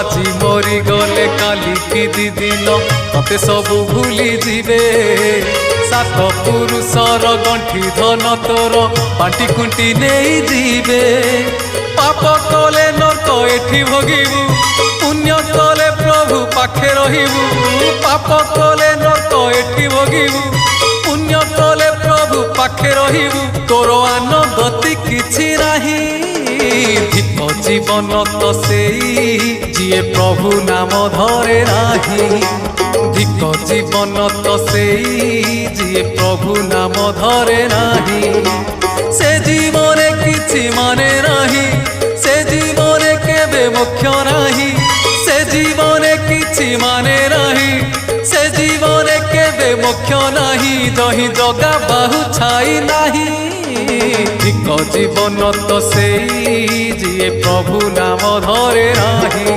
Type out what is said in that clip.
আজি মরি গলে কালি কি দিদিন মতে সবু ভুলি যাবে সাত পুরুষর গণ্ঠি ধন তোর বাটি কুটি নেই যাবে পাপ কলে নরক এঠি ভোগিবু পুণ্য কলে প্রভু পাখে রহিবু পাপ কলে নরক এঠি ভোগিবু পুণ্য কলে প্রভু পাখে রহিবু তোর আন গতি কিছু নাহি ধিক জীবন তো সেই যিয়ে প্রভু নাম ধরে নাহি ধিক জীবন তো সেই যিয়ে প্রভু নাম ধরে নাহি সে জীবনে কিছু মানে নাহি সে জীবনে কেবে মোক্ষ নাহি সে জীবনে কিছু মানে নাহি সে জীবনে কেবে মোক্ষ নাহি জহি জগা বাহু ছাই নাহি ধিক জীবন তো সেই যিয়ে প্রভু নাম ধরে নাহি।